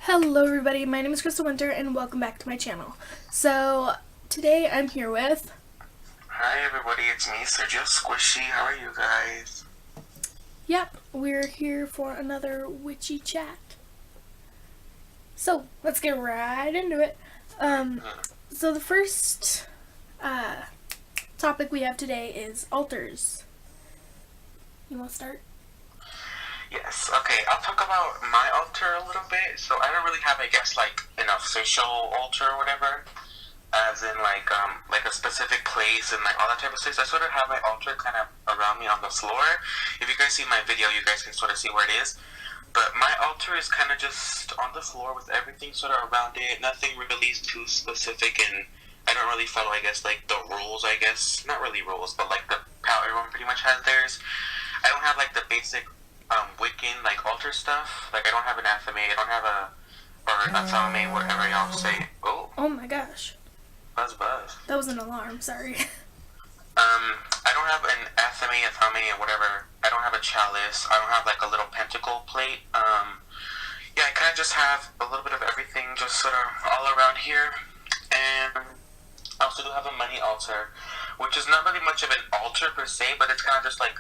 Hello everybody, my name is Crystal Winter and welcome back to my channel. So today I'm here with... Hi everybody, it's me, SergioSquishy. How are you guys? Yep, we're here for another witchy chat. So let's get right into it. So the first topic we have today is altars. You want to start? Yes, okay, I'll talk about my altar a little bit. So I don't really have, I guess, like an official altar or whatever, as in like a specific place and like all that type of stuff. I sort of have my altar kind of around me on the floor. If you guys see my video, you guys can sort of see where it is. But my altar is kind of just on the floor with everything sort of around it. Nothing really too specific, and I don't really follow, I guess, like the rules, I guess. Not really rules, but like how everyone pretty much has theirs. I don't have like the basic Wiccan like altar stuff. Like I don't have an athame, I don't have a thame, whatever y'all say. Oh my gosh. Buzz. That was an alarm, sorry. I don't have an athame, a thame, or whatever. I don't have a chalice. I don't have like a little pentacle plate. Yeah, I kind of just have a little bit of everything just sort of all around here. And I also do have a money altar, which is not really much of an altar per se, but it's kind of just like,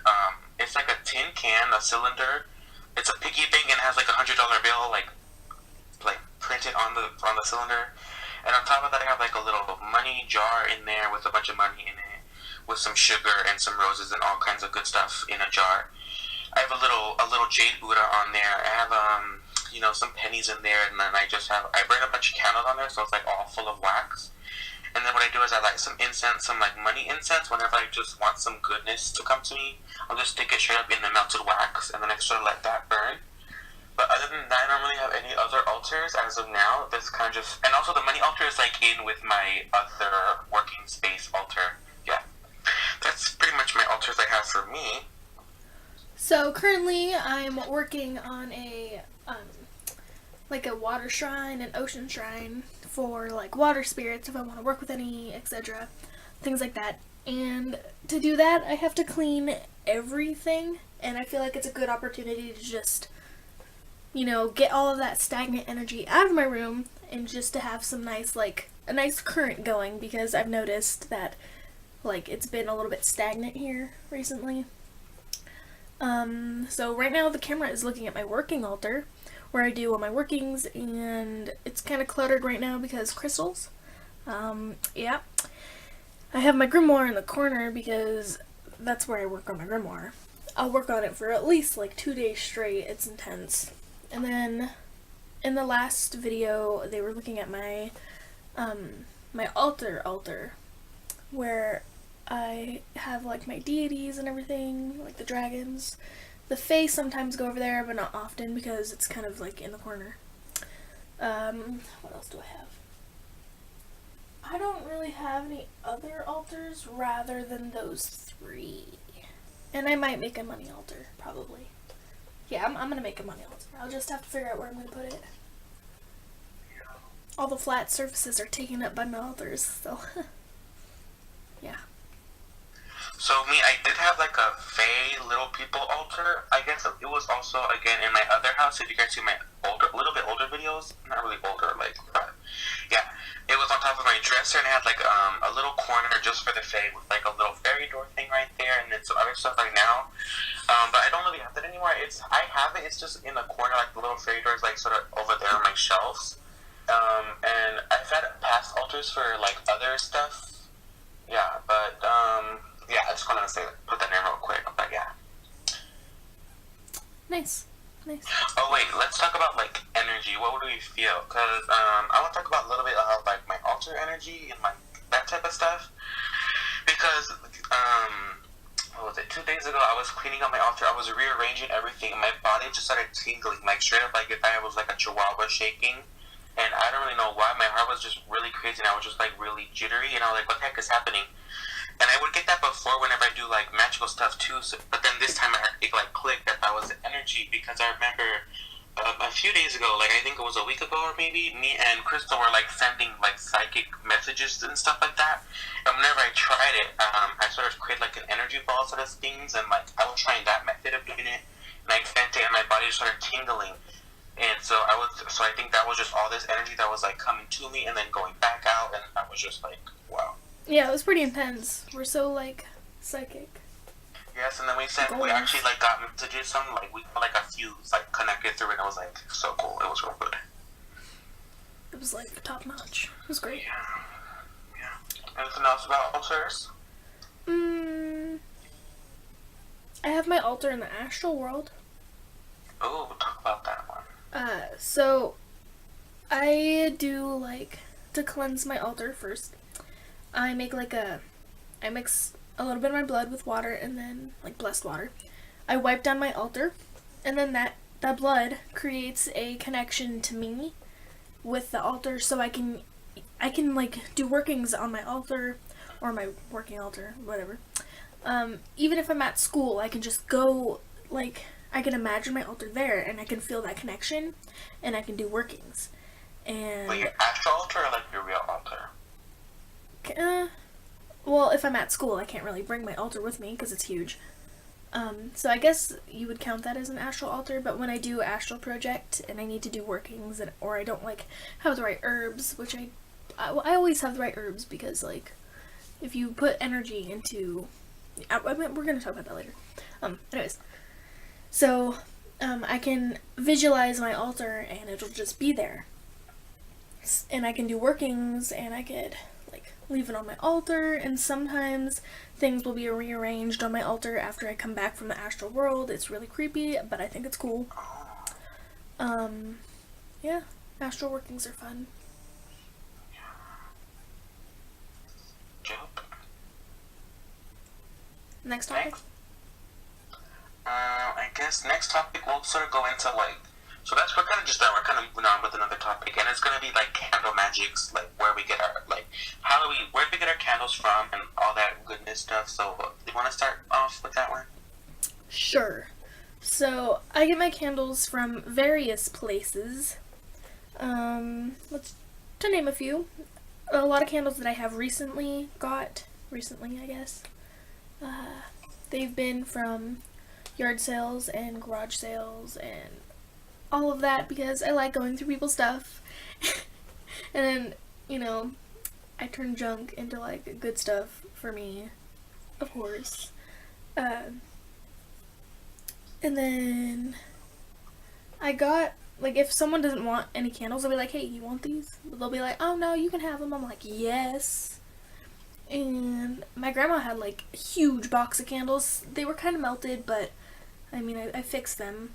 it's like a tin can, a cylinder. It's a piggy bank and has like $100 bill, like printed on the cylinder. And on top of that, I have like a little money jar in there with a bunch of money in it, with some sugar and some roses and all kinds of good stuff in a jar. I have a little jade Buddha on there. I have some pennies in there, and then I burn a bunch of candles on there, so it's like all full of wax. And then what I do is I light some incense, some like money incense. Whenever I just want some goodness to come to me, I'll just stick it straight up in the melted wax, and then I sort of let that burn. But other than that, I don't really have any other altars as of now. That's kind of just, and also the money altar is like in with my other working space altar. Yeah, that's pretty much my altars I have for me. So currently I'm working on like a water shrine, an ocean shrine for like water spirits if I want to work with any, etc. Things like that. And to do that, I have to clean everything, and I feel like it's a good opportunity to just, get all of that stagnant energy out of my room and just to have some nice, like, a nice current going, because I've noticed that, like, it's been a little bit stagnant here recently. So right now the camera is looking at my working altar, where I do all my workings, and it's kind of cluttered right now because crystals. Yeah. I have my grimoire in the corner because that's where I work on my grimoire. I'll work on it for at least like 2 days straight. It's intense. And then in the last video, they were looking at my my altar, where I have like my deities and everything, like the dragons. The fae sometimes go over there, but not often because it's kind of like in the corner. What else do I have? I don't really have any other altars rather than those 3. And I might make a money altar, probably. Yeah, I'm gonna make a money altar. I'll just have to figure out where I'm gonna put it. All the flat surfaces are taken up by my altars, so yeah. So me, I did have like a Fae Little People altar. I guess it was also again in my other house. If you guys see my little bit older videos, not really older, like, but yeah, it was on top of my dresser, and it had like a little corner just for the Fae with like a little fairy door thing right there, and then some other stuff right now. But I don't really have that anymore. I have it. It's just in the corner, like the little fairy doors, like sort of over there on my shelves. And I've had past altars for like other stuff. Yeah, but yeah, I just wanted to put that in real quick, but yeah. Nice. Oh wait, let's talk about like energy. What do we feel? Cause I want to talk about a little bit about like my altar energy and like that type of stuff. Because what was it? 2 days ago, I was cleaning up my altar. I was rearranging everything, and my body just started tingling, like straight up, like if I was like a chihuahua shaking. And I don't really know why. My heart was just really crazy, and I was just like really jittery, and I was like, what the heck is happening? And I would get that before whenever I do like magical stuff too. So, but then this time it like clicked that was the energy, because I remember a few days ago, like I think it was a week ago or maybe, me and Crystal were like sending like psychic messages and stuff like that. And whenever I tried it, I sort of created like an energy ball sort of things, and like I was trying that method of doing it, and I sent it, and my body just started tingling. And so I was So I think that was just all this energy that was like coming to me and then going back out, and I was just like, wow. Yeah, it was pretty intense. We're so like psychic. Yes, and then we actually like got messages. Some like we got like a few like connected through it. And it was like so cool. It was real good. It was like top notch. It was great. Yeah. Anything else about altars? I have my altar in the astral world. Oh, we'll talk about that one. So I do like to cleanse my altar first. I mix a little bit of my blood with water and then like blessed water. I wipe down my altar, and then that blood creates a connection to me with the altar, so I can like do workings on my altar or my working altar, whatever. Even if I'm at school, I can just go, like, I can imagine my altar there, and I can feel that connection, and I can do workings. And like your astral altar or like your real altar? Well, if I'm at school, I can't really bring my altar with me because it's huge. So I guess you would count that as an astral altar, but when I do astral project and I need to do workings, or I don't like have the right herbs, which I always have the right herbs, because like if you put energy into, we're gonna talk about that later. Anyways, so I can visualize my altar and it'll just be there, and I can do workings, and I could like leave it on my altar, and sometimes things will be rearranged on my altar after I come back from the astral world. It's really creepy, but I think it's cool. Yeah, astral workings are fun. Next topic? I guess next topic we'll sort of go into like, so we're kind of just done. We're kind of moving on with another topic, and it's gonna be like candle magics, like where we get our where do we get our candles from, and all that goodness stuff. So, you want to start off with that one? Sure. So I get my candles from various places. Let's to name a few. A lot of candles that I have recently, I guess. They've been from yard sales and garage sales and all of that, because I like going through people's stuff. And then, I turn junk into like good stuff for me, of course. And then I got, like, if someone doesn't want any candles, I'll be like, hey, you want these? They'll be like, oh no, you can have them. I'm like, yes. And my grandma had like a huge box of candles. They were kind of melted, but I mean, I fixed them.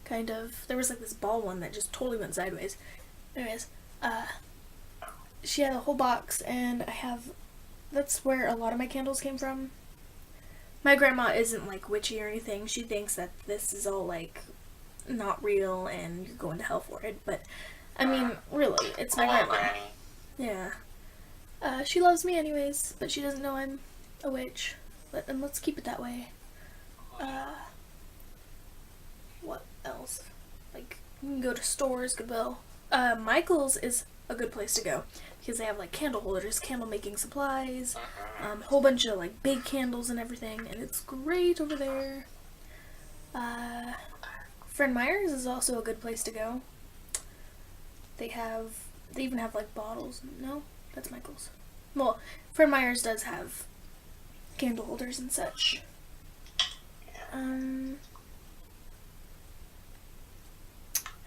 Kind of. There was like this ball one that just totally went sideways. Anyways, she had a whole box, and that's where a lot of my candles came from. My grandma isn't like witchy or anything. She thinks that this is all like not real and you're going to hell for it. But I mean, really, it's my grandma. Yeah. She loves me anyways, but she doesn't know I'm a witch. And let's keep it that way. What else? Like, you can go to stores, Goodwill. Michael's is a good place to go, because they have like candle holders, candle making supplies, a whole bunch of like big candles and everything, and it's great over there. Fred Meyer's is also a good place to go. They even have like bottles. No, that's Michael's. Well, Fred Meyer's does have candle holders and such.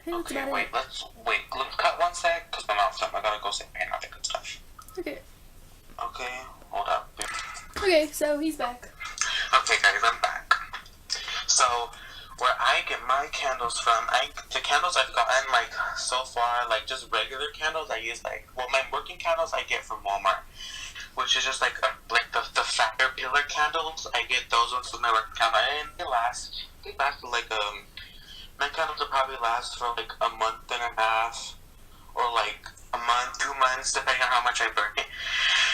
Okay, let's cut one sec, because my mouth's up. I gotta go say my good stuff. Okay, hold up. Okay, so he's back. Okay, guys, I'm back. So, where I get my candles from, the candles I've gotten, like, so far, like, just regular candles, I use, like, my working candles I get from Walmart, which is just, like, the fatter pillar candles. I get those ones with my working candle, and they last, like, my candles will probably last for, like, a month and a half, or, like, a month, 2 months, depending on how much I burn it.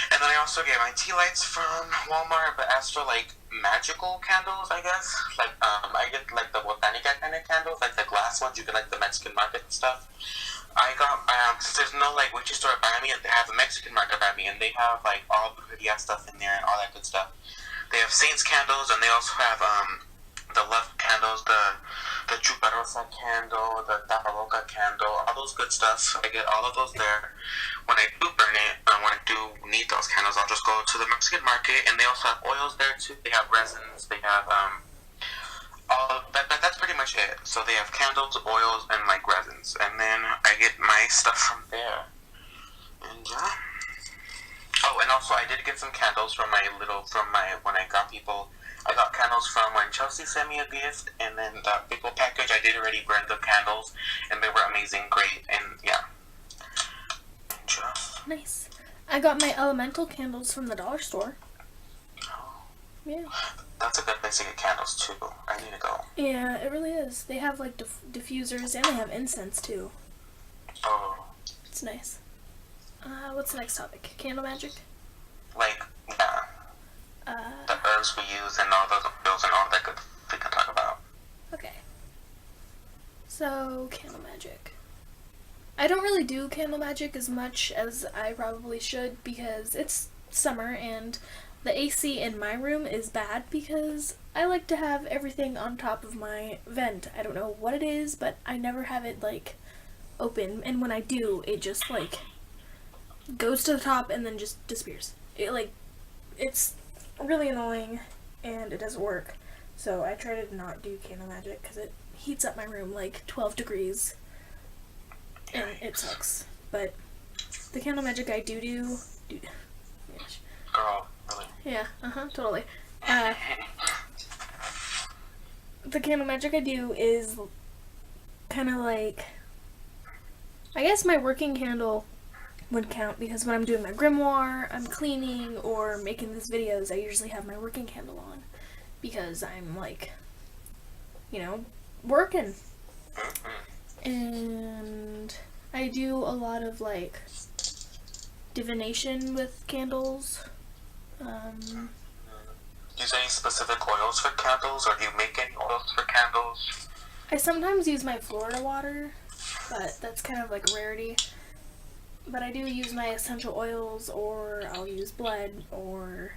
And then I also get my tea lights from Walmart, but as for, like, magical candles, I guess, like, I get, like, the Botanica kind of candles, like the glass ones, you get, like, the Mexican market and stuff. I got, since there's no, like, witchy store by me, and they have a Mexican market by me, and they have, like, all the pretty ass stuff in there and all that good stuff. They have Saints candles, and they also have, the love candles, the Chuparosa candle, the Tapaloca candle, those good stuff. I get all of those there. When I do burn it, when I do need those candles, I'll just go to the Mexican market, and they also have oils there too. They have resins. They have all that's pretty much it. So they have candles, oils, and like resins, and then I get my stuff from there. And oh, and also I did get some candles from my when I got people. I got candles from when Chelsea sent me a gift, and then the big old package. I did already burn the candles, and they were amazing, great, and yeah. Nice. I got my elemental candles from the dollar store. Oh. Yeah. That's a good place to get candles too. I need to go. Yeah, it really is. They have like diffusers, and they have incense too. Oh. It's nice. What's the next topic? Candle magic? Like, yeah. The herbs we use and all those oils and all that good we can talk about. Okay. So, candle magic. I don't really do candle magic as much as I probably should because it's summer and the AC in my room is bad because I like to have everything on top of my vent. I don't know what it is, but I never have it like open, and when I do, it just like goes to the top and then just disappears. It's really annoying and it doesn't work. So I try to not do candle magic because it heats up my room like 12 degrees and it sucks. But the candle magic I do, dude, gosh. Girl, really? Yeah, totally. The candle magic I do is kind of like, I guess my working candle would count because when I'm doing my grimoire, I'm cleaning, or making these videos, I usually have my working candle on because I'm like, working. And I do a lot of like divination with candles. Do you use any specific oils for candles, or do you make any oils for candles? I sometimes use my Florida water, but that's kind of like a rarity. But I do use my essential oils, or I'll use blood, or,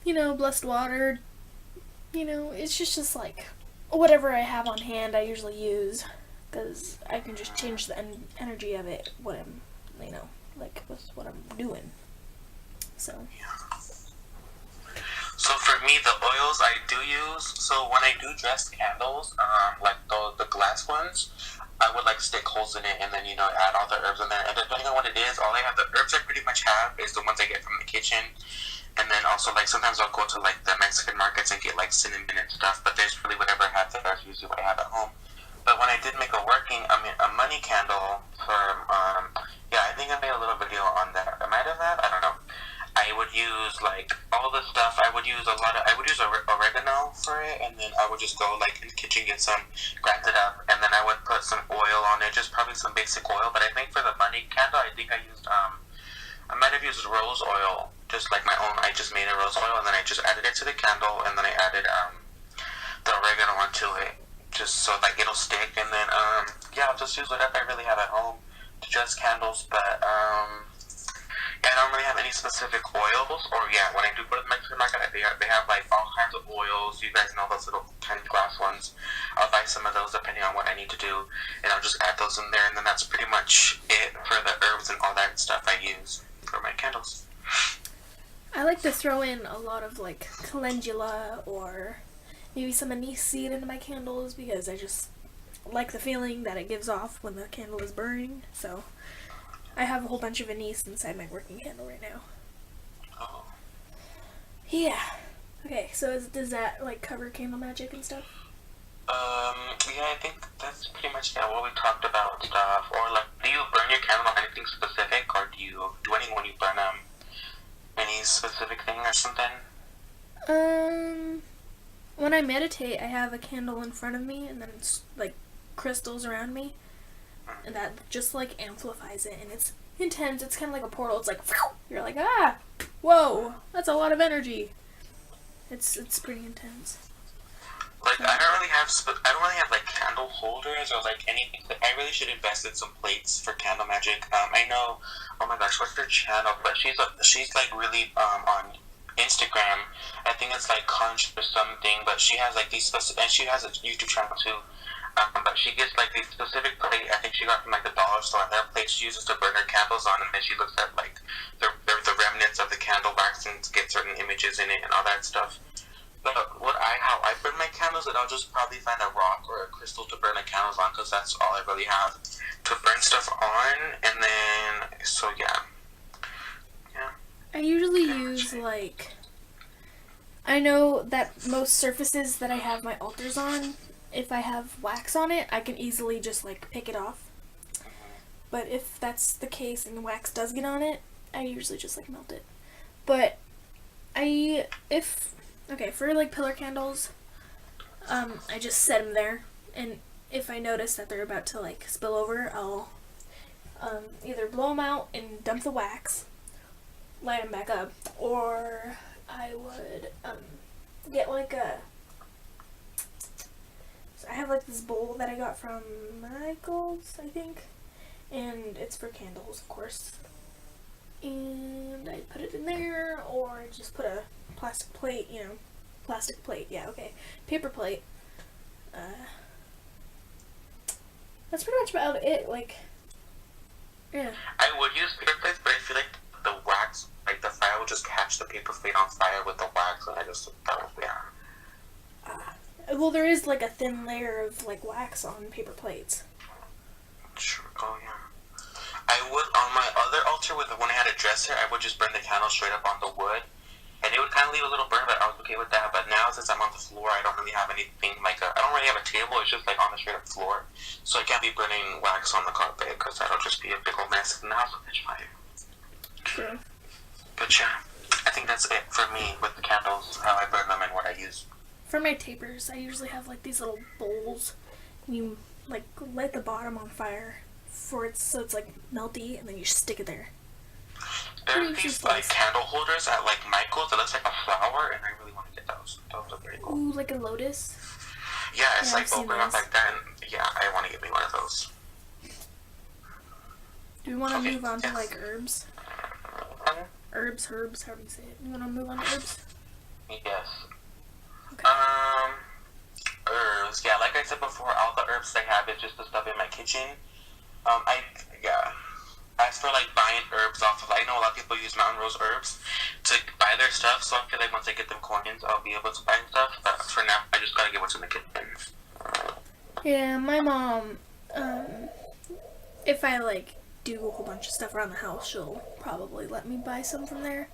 blessed water. It's just like whatever I have on hand I usually use, because I can just change the energy of it when I'm, like with what I'm doing. So for me, the oils I do use, so when I do dressed candles, like the glass ones, I would like stick holes in it and then, add all the herbs in there. And depending on what it is, the herbs I pretty much have is the ones I get from the kitchen. And then also, like, sometimes I'll go to, like, the Mexican markets and get, like, cinnamon and stuff. But there's really whatever I have there. That's usually what I have at home. But when I did make a money candle for, I think I made a little video on that. Am I done that? I don't know. I would use, like, all the stuff. I would use oregano for it, and then I would just go, like, in the kitchen, get some, grind it up, and then I would put some oil on it, just probably some basic oil. But I think for the money candle, I think I used, I might have used rose oil, just like my own. I just made a rose oil, and then I just added it to the candle, and then I added, the oregano onto it, just so, like, it'll stick, and then, I'll just use whatever I really have at home to dress candles, but, I don't really have any specific oils, or when I do go to the Mexican market, they have like all kinds of oils. You guys know those little tiny glass ones. I'll buy some of those depending on what I need to do, and I'll just add those in there, and then that's pretty much it for the herbs and all that stuff I use for my candles. I like to throw in a lot of like calendula or maybe some anise seed into my candles because I just like the feeling that it gives off when the candle is burning. So I have a whole bunch of anise inside my working candle right now. Oh. Yeah. Okay, so does that like cover candle magic and stuff? I think that's pretty much what we talked about stuff. Or like, do you burn your candle on anything specific, or do you do anything when you burn any specific thing or something? When I meditate, I have a candle in front of me, and then it's like crystals around me. And that just like amplifies it, and it's intense. It's kind of like a portal. It's like you're like, whoa, that's a lot of energy. It's pretty intense. Like I don't really have like candle holders or like anything. I really should invest in some plates for candle magic. I know. Oh my gosh, what's her channel? But she's like really on Instagram. I think it's like Conch or something. But she has like these and she has a YouTube channel too. But she gets like a specific plate. I think she got from like the dollar store, and that plate she uses to burn her candles on, and then she looks at like the remnants of the candle wax and gets certain images in it and all that stuff. But how I burn my candles, is I'll just probably find a rock or a crystal to burn the candles on, because that's all I really have to burn stuff on. And then so yeah. I usually use like, I know that most surfaces that I have my altars on, if I have wax on it, I can easily just like pick it off. But if that's the case and the wax does get on it, I usually just like melt it. But for like pillar candles, I just set them there, and if I notice that they're about to like spill over, I'll either blow them out and dump the wax, light them back up, or I would get like so I have like this bowl that I got from Michael's, I think, and it's for candles, of course. And I put it in there, or I just put a plastic plate, paper plate. That's pretty much about it, like, yeah. I would use paper plates, but I feel like the wax, like the fire would just catch the paper plate on fire with the wax, and I just, Well, there is like a thin layer of like wax on paper plates. Sure, oh yeah. I would, on my other altar, when I had a dresser, I would just burn the candle straight up on the wood. And it would kind of leave a little burn, but I was okay with that. But now, since I'm on the floor, I don't really have anything I don't really have a table. It's just like on the straight up floor. So I can't be burning wax on the carpet, because that'll just be a big old mess in the house will catch fire. True. But yeah, I think that's it for me with the candles, how I burn them and what I use. For my tapers, I usually have like these little bowls, and you like light the bottom on fire so it's like melty, and then you stick it there. There are these like candle holders at like Michael's that looks like a flower, and I really want to get those. Those look very cool. Ooh, like a lotus? Yeah, it's like open up like that, and yeah, I want to get me one of those. Do we want to move on to like herbs? Herbs, however you say it. You want to move on to herbs? Yes. Okay. Herbs. Yeah, like I said before, all the herbs I have is just the stuff in my kitchen. As for like buying herbs off of, I know a lot of people use Mountain Rose herbs to buy their stuff, so I feel like once I get them coins, I'll be able to buy stuff. But for now, I just gotta get what's in the kitchen. Yeah, my mom, if I like do a whole bunch of stuff around the house, she'll probably let me buy some from there.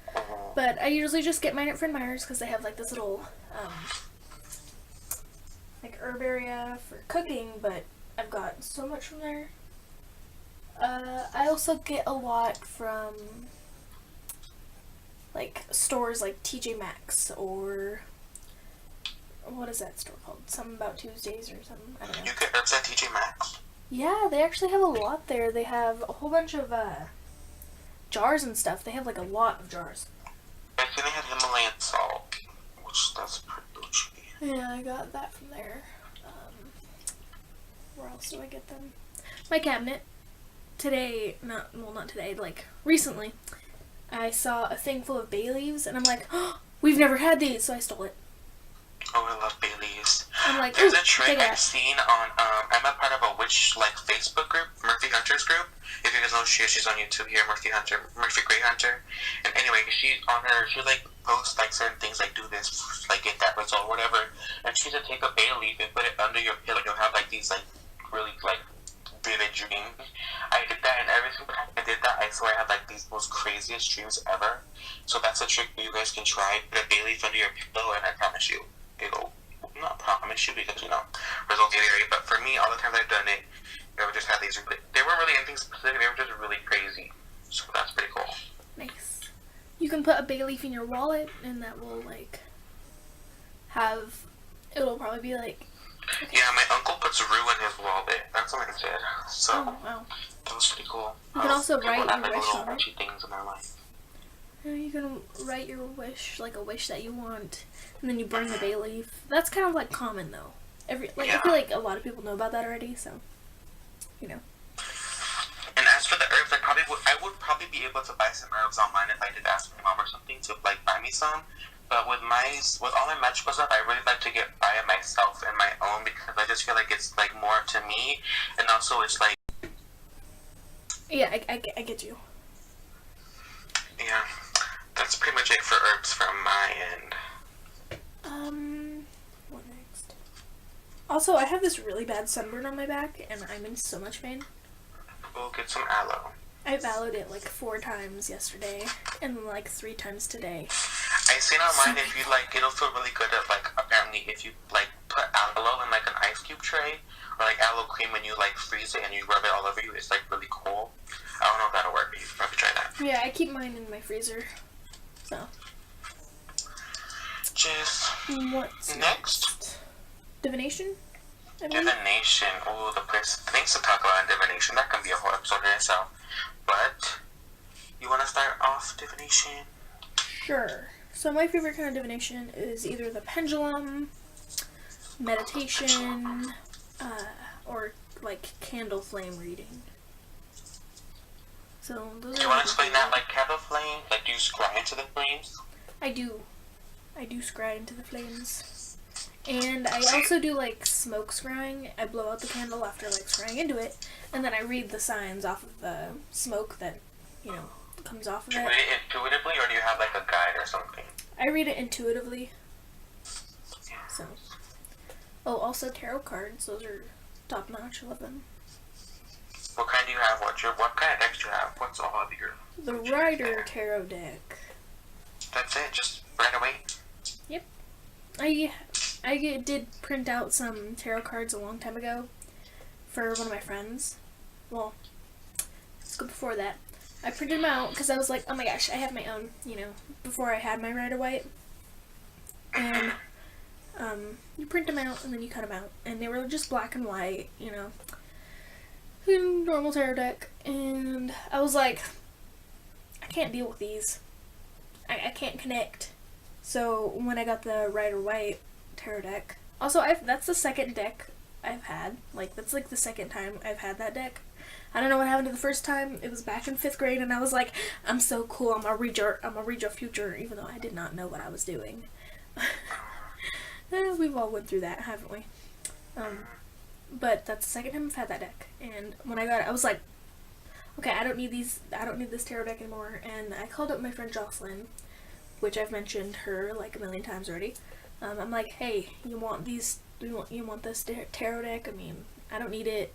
But I usually just get mine at Fred Meyer's, because they have like this little like herb area for cooking, but I've got so much from there. I also get a lot from like stores like TJ Maxx, or what is that store called? Something About Tuesdays or something. I don't know. You get herbs at TJ Maxx? Yeah, they actually have a lot there. They have a whole bunch of jars and stuff. They have like a lot of jars. I think they had Himalayan salt, which that's pretty cheap. Yeah, I got that from there. Where else do I get them? My cabinet. Today, not today, like recently, I saw a thing full of bay leaves, and I'm like, oh, we've never had these, so I stole it. Oh, I love bay leaves. I'm like, there's a trick I've seen on, I'm a part of a witch, like, Facebook group, Murphy Hunter's group. If you guys know she's on YouTube here, Murphy Grey Hunter. And anyway, she like, posts, like, certain things, like, do this, like, get that result, whatever. And she said, take a bay leaf and put it under your pillow. You'll have, like, these, like, really, like, vivid dreams. I did that, and every single time I did that, I swear I had like these most craziest dreams ever. So that's a trick you guys can try. Put a bay leaf under your pillow, and I promise you, it'll not promise you because results vary. But for me, all the times I've done it, I would just have these. They weren't really anything specific. They were just really crazy. So that's pretty cool. Nice. You can put a bay leaf in your wallet, and that will like it'll probably be like. Okay. Yeah, my uncle puts rue in his wallet. That's what I said. So, wow. That was pretty cool. You can also write your wish on it. Things in their life. You can write your wish, like a wish that you want, and then you burn the bay leaf. That's kind of like common though. I feel like a lot of people know about that already, so, you know. And as for the herbs, I would probably be able to buy some herbs online if I did ask my mom or something to like buy me some. but with all my magical stuff, I really like to get by it myself and my own because I just feel like it's like more to me, and also it's like Yeah, I get you. yeah, that's pretty much it for herbs from my end. What next? Also, I have this really bad sunburn on my back, and I'm in so much pain. We'll get some aloe. I aloed it like 4 times yesterday, and like 3 times today. I seen online if you like, it'll feel really good if like, apparently if you like put aloe in like an ice cube tray, or like aloe cream and you like freeze it and you rub it all over you, it's like really cool. I don't know if that'll work, but you can probably try that. Yeah, I keep mine in my freezer, so. Just What's next? Divination? Divination. Oh, there's things to talk about in Divination. That can be a whole episode in itself. But you want to start off Divination? Sure. So my favorite kind of divination is either the pendulum, meditation, or like candle flame reading. So those do you want to explain that, like candle flame? Like, do you scry into the flames? I do scry into the flames. And I also do like smoke scrying. I blow out the candle after like scrying into it, and then I read the signs off of the smoke that, comes off of it. Do you read it intuitively, or do you have like a guide or something? I read it intuitively. So. Oh, also tarot cards. Those are top notch. I love them. What kind do you have? What kind of decks do you have? What's all of your... The Rider Tarot deck. That's it? Just right away? Yep. I did print out some tarot cards a long time ago for one of my friends. Well, let's go before that. I printed them out because I was like, oh my gosh, I have my own, before I had my Rider White. And you print them out and then you cut them out. And they were just black and white, normal tarot deck. And I was like, I can't deal with these. I can't connect. So when I got the Rider White tarot deck, also that's the second deck I've had. Like, that's like the second time I've had that deck. I don't know what happened to the first time. It was back in 5th grade, and I was like, I'm so cool. I'm gonna read your future, even though I did not know what I was doing. We've all went through that, haven't we? But that's the second time I've had that deck, and when I got it, I was like, okay, I don't need this tarot deck anymore. And I called up my friend Jocelyn, which I've mentioned her like a million times already. I'm like, hey, you want this tarot deck? I mean, I don't need it.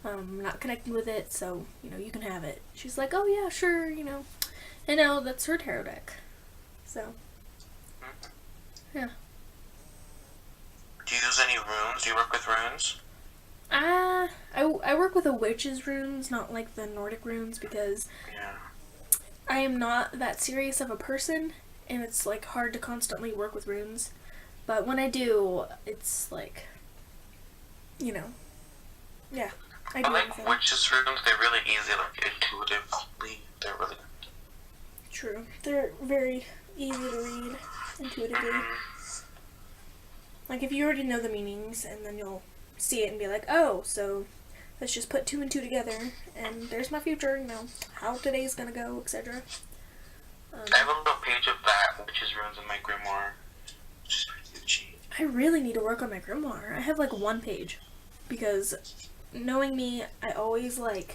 I'm not connecting with it, so, you can have it. She's like, oh yeah, sure, And now that's her tarot deck. So, yeah. Do you use any runes? Do you work with runes? I work with a witch's runes, not like the Nordic runes, because I am not that serious of a person, and it's like hard to constantly work with runes. But when I do, it's like, yeah. I like witch's runes, they're really easy, like intuitively, they're really true. They're very easy to read intuitively. Like, if you already know the meanings, and then you'll see it and be like, oh, so let's just put 2 and 2 together, and there's my future, how today's gonna go, etc. I have a little page of that, witch's runes in my grimoire, which is pretty cheap. I really need to work on my grimoire. I have like 1 page, because knowing me, I always I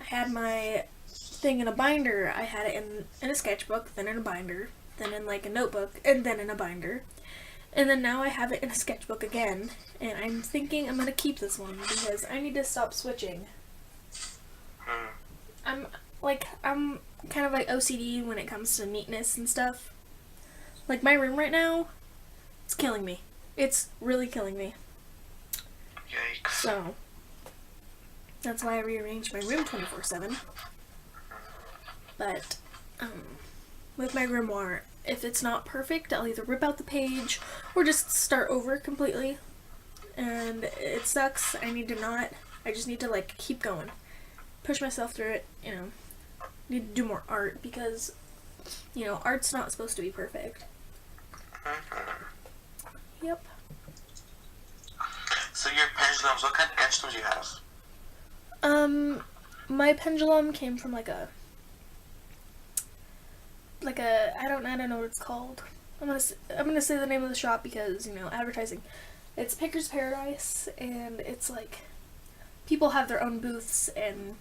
had my thing in a binder. I had it in a sketchbook, then in a binder, then in like a notebook, and then in a binder. And then now I have it in a sketchbook again, and I'm thinking I'm gonna keep this one because I need to stop switching. I'm kind of like OCD when it comes to neatness and stuff. Like, my room right now, it's killing me. It's really killing me. Yikes. So, that's why I rearranged my room 24/7. But, with my grimoire, if it's not perfect, I'll either rip out the page or just start over completely. And it sucks. I just need to keep going. Push myself through it, Need to do more art because, art's not supposed to be perfect. Yep. So your pendulums, what kind of pendulums do you have? My pendulum came from like like a, I don't know what it's called. I'm gonna say the name of the shop because, advertising. It's Picker's Paradise, and it's like people have their own booths, and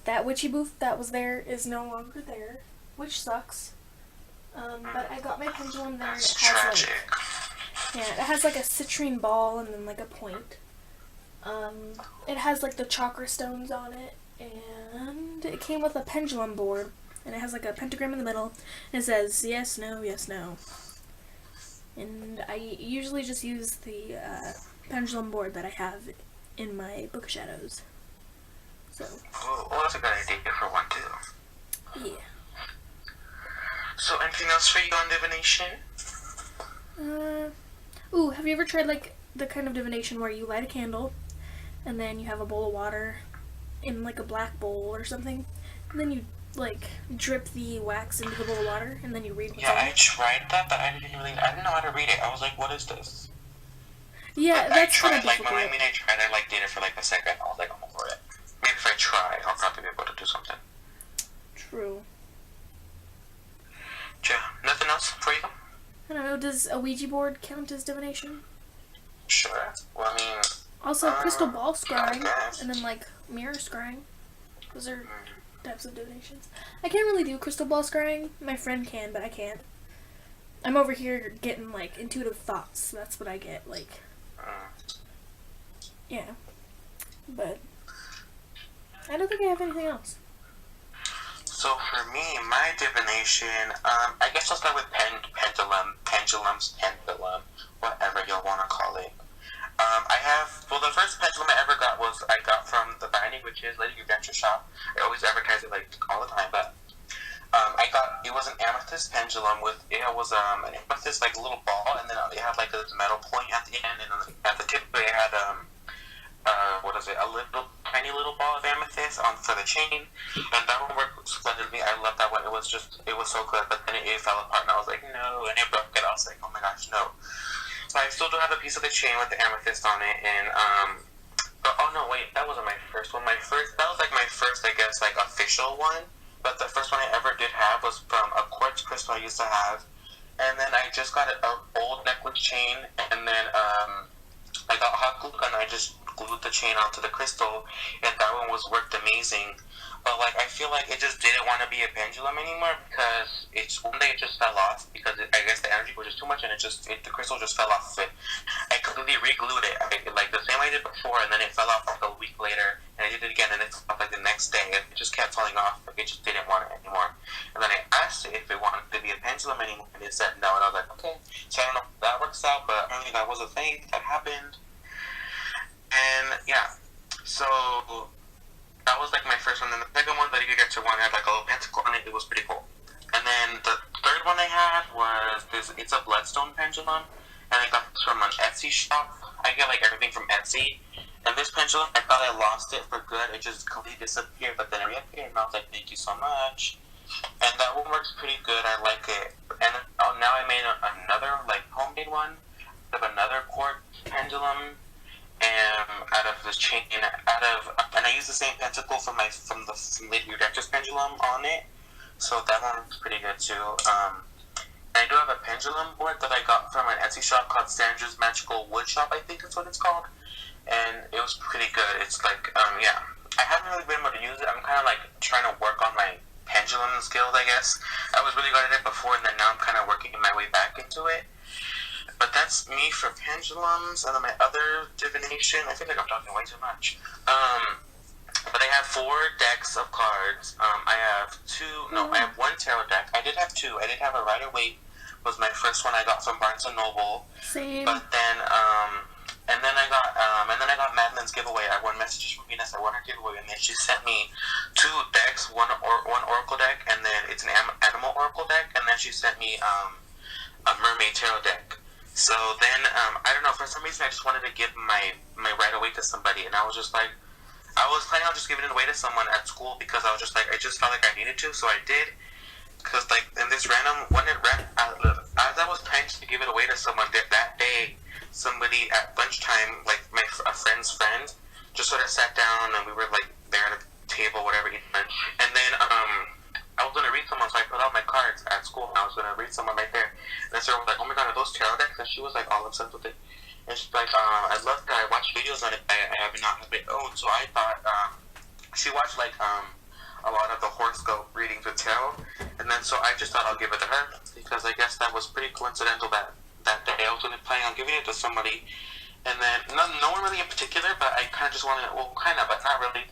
that witchy booth that was there is no longer there, which sucks. But I got my pendulum there. And That's tragic. It has like a citrine ball and then like a point. It has like the chakra stones on it, and it came with a pendulum board, and it has like a pentagram in the middle, and it says yes, no, yes, no. And I usually just use the pendulum board that I have in my Book of Shadows. So. Oh, well, that's a good idea for one too. Yeah. So, anything else for you on divination? Ooh, have you ever tried like the kind of divination where you light a candle, and then you have a bowl of water in like a black bowl or something, and then you like drip the wax into the bowl of water, and then you read what's Yeah, on I it? tried that, but I didn't know how to read it. I was like, what is this? Yeah, But that's kind I of tried, difficult. I like did it for like a second. I was like, I'm over it. Maybe if I try, I'll probably be able to do something. True. Yeah, nothing else for you? I don't know, does a Ouija board count as divination? Sure. Well, I mean, Also, crystal ball I scrying, guess. and then like mirror scrying. Those are types of divinations. I can't really do crystal ball scrying. My friend can, but I can't. I'm over here getting like intuitive thoughts. That's what I get. Like, yeah. But I don't think I have anything else. So for me, my divination, I guess I'll start with pendulum, whatever you'll want to call it. The first pendulum I ever got I got from the Binding Witches Lady Adventure Shop. I always advertise it like all the time, but it was an amethyst pendulum it was an amethyst like little ball, and then it had like a metal point at the end, and then at the tip it had a tiny little ball of amethyst for the chain, and that one worked splendidly. I loved that one. It was so good, but then it fell apart, and I was like, no, and it broke, and I was like, oh my gosh, no. So I still do have a piece of the chain with the amethyst on it, and oh no, wait, that wasn't my first one. That was like my first, I guess, like official one. But the first one I ever did have was from a quartz crystal I used to have, and then I just got an old necklace chain, and then I got hot glue and I just glued the chain onto the crystal, and that one worked amazing. But like I feel like it just didn't want to be a pendulum anymore because one day it just fell off because I guess the energy was just too much, and the crystal just fell off of it. I completely re-glued it like the same way I did before, and then it fell off like a week later, and I did it again, and it fell off like the next day. It just kept falling off. Like it just didn't want it anymore. And then I asked it if it wanted to be a pendulum anymore, and it said no. And I was like, okay. So I don't know if that works out, but apparently that was a thing that happened. And yeah, so that was like my first one. Then the second one, the Divination one, had like a little pentacle on it. It was pretty cool. And then the third one I had was it's a bloodstone pendulum, and I got this from an Etsy shop. I get like everything from Etsy. And this pendulum, I thought I lost it for good. It just completely disappeared, but then it reappeared, and I was like, thank you so much. And that one works pretty good. I like it. And now I made another like homemade one of another quartz pendulum. Out of this chain, and I use the same pentacle from Lady Redemptor's pendulum on it, so that one's pretty good too. And I do have a pendulum board that I got from an Etsy shop called Sandra's Magical Wood Shop, I think that's what it's called, and it was pretty good. It's like yeah, I haven't really been able to use it. I'm kind of like trying to work on my pendulum skills, I guess. I was really good at it before, and then now I'm kind of working my way back into it. But that's me for pendulums, and then my other divination, I feel like I'm talking way too much. But I have 4 decks of cards. I have one tarot deck. I did have 2. I did have a Rider-Waite, was my first one I got from Barnes & Noble. Same. But then, and then I got Madeline's giveaway. I won Messages from Venus. I won her giveaway, and then she sent me 2 decks, one Oracle deck, and then it's an Animal Oracle deck, and then she sent me a Mermaid Tarot deck. So then, I don't know, for some reason I just wanted to give my Rider-Waite to somebody, and I was just like, I was planning on just giving it away to someone at school because I was just like, I just felt like I needed to, so I did. Because like, in this random, as I was planning to give it away to someone that day, somebody at lunchtime, like a friend's friend, just sort of sat down and we were like there at a table, whatever, eating lunch. And then, I was gonna read someone, so I put out my cards at school, and I was gonna read someone right there. And then Sarah was like, "Oh my god, are those tarot decks?" And she was like all obsessed with it. And she's like, "I love that. I watch videos on it. I have not have it owned." So I thought, she watched like a lot of the horoscope readings with tarot, and then so I just thought I'll give it to her because I guess that was pretty coincidental that day I was gonna plan on giving it to somebody. And then, no one really in particular, but I kind of just wanted, well, kind of, but not really.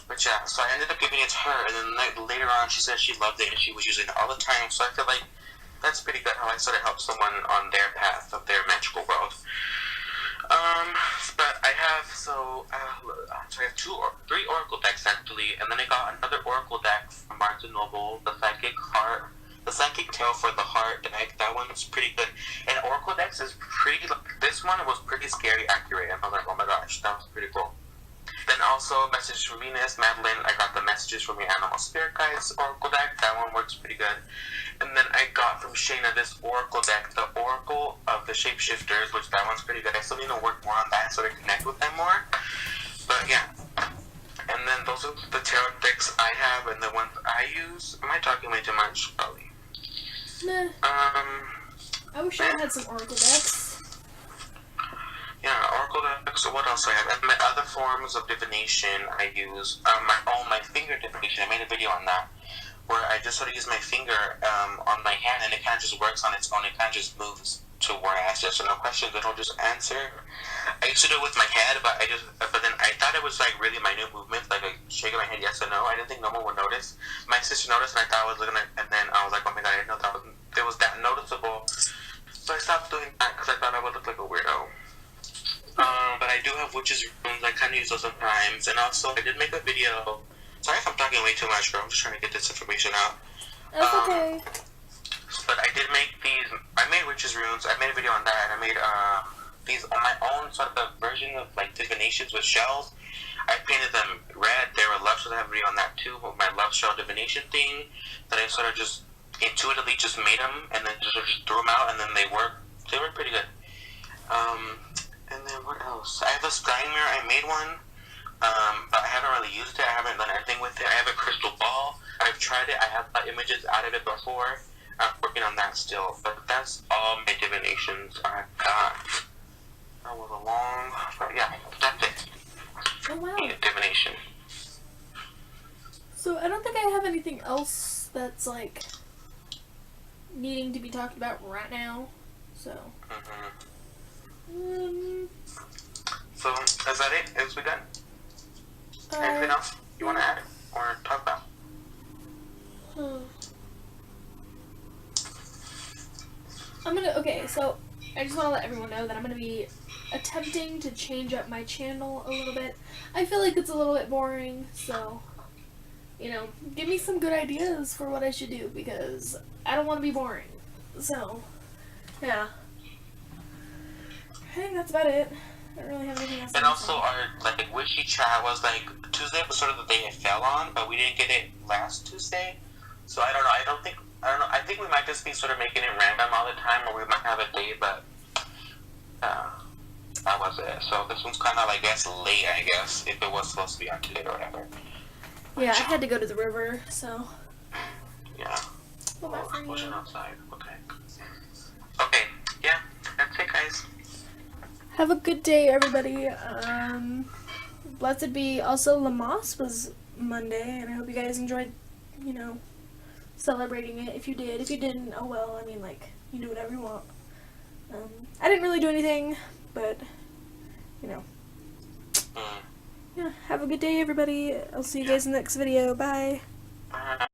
But yeah, so I ended up giving it to her, and then later on she said she loved it and she was using it all the time, so I feel like that's pretty good how I sort of help someone on their path of their magical world. But I have, so I have three Oracle decks actually, and then I got another Oracle deck from Barnes & Noble, the Psychic Tale for the Heart deck. That one's pretty good. And Oracle decks is pretty, this one was pretty scary accurate, and I was like, oh my gosh, that was pretty cool. Then also Messages from Venus, Madeline, I got the Messages from Your Animal Spirit Guides Oracle deck. That one works pretty good. And then I got from Shayna this Oracle deck, the Oracle of the Shapeshifters, which that one's pretty good. I still need to work more on that so I connect with them more. But yeah. And then those are the tarot decks I have and the ones I use. Am I talking way too much? Probably. Nah. I wish I had some Oracle decks. Yeah, Oracle decks. So what else do I have? And my other forms of divination I use. My finger divination. I made a video on that, where I just sort of use my finger on my hand, and it kind of just works on its own. It kind of just moves to where I ask yes or no questions, and it'll just answer. I used to do it with my head, but then I thought it was like really minute movements, like shaking my head yes or no. I didn't think no one would notice. My sister noticed, and I thought I was looking at, and then I was like, oh my god, I didn't know it was that noticeable. So I stopped doing that because I thought I would look like a weirdo. But I do have witches runes. I kind of use those sometimes, and also I did make a video. Sorry if I'm talking way too much, girl. I'm just trying to get this information out. That's okay. But I did make these. I made witches runes. I made a video on that, and I made these on my own sort of version of like divinations with shells. I painted them red. They were love shells. I have a video on that too. With my love shell divination thing, that I sort of just intuitively just made them, and then just threw them out, and then they work. They were pretty good. And then what else? I have a sky mirror. I made one. But I haven't really used it. I haven't done anything with it. I have a crystal ball. I've tried it. I have images out of it before. I'm working on that still. But that's all my divinations I got. That was a long... But yeah, that's it. Oh, wow. Divination. So I don't think I have anything else that's like needing to be talked about right now. So... So, is that it? Is we done? Anything else you want to add or talk about? Okay, so I just want to let everyone know that I'm going to be attempting to change up my channel a little bit. I feel like it's a little bit boring, so, give me some good ideas for what I should do, because I don't want to be boring. So, yeah. I think that's about it. I don't really have anything else. And also our WitchyChat was like Tuesday was sort of the day it fell on, but we didn't get it last Tuesday. So I don't know. I think we might just be sort of making it random all the time, or we might have a day, but that was it. So this one's kind of, I guess, late. I guess if it was supposed to be on today or whatever. Yeah, I had to go to the river, so. Yeah. What about for you? Pushing outside. Okay. Okay. Yeah. That's it, guys. Have a good day, everybody. Blessed be. Also, Lamas was Monday, and I hope you guys enjoyed, celebrating it. If you did. If you didn't, oh well. I mean, you do whatever you want. I didn't really do anything, but, Yeah, have a good day, everybody. I'll see you guys in the next video. Bye.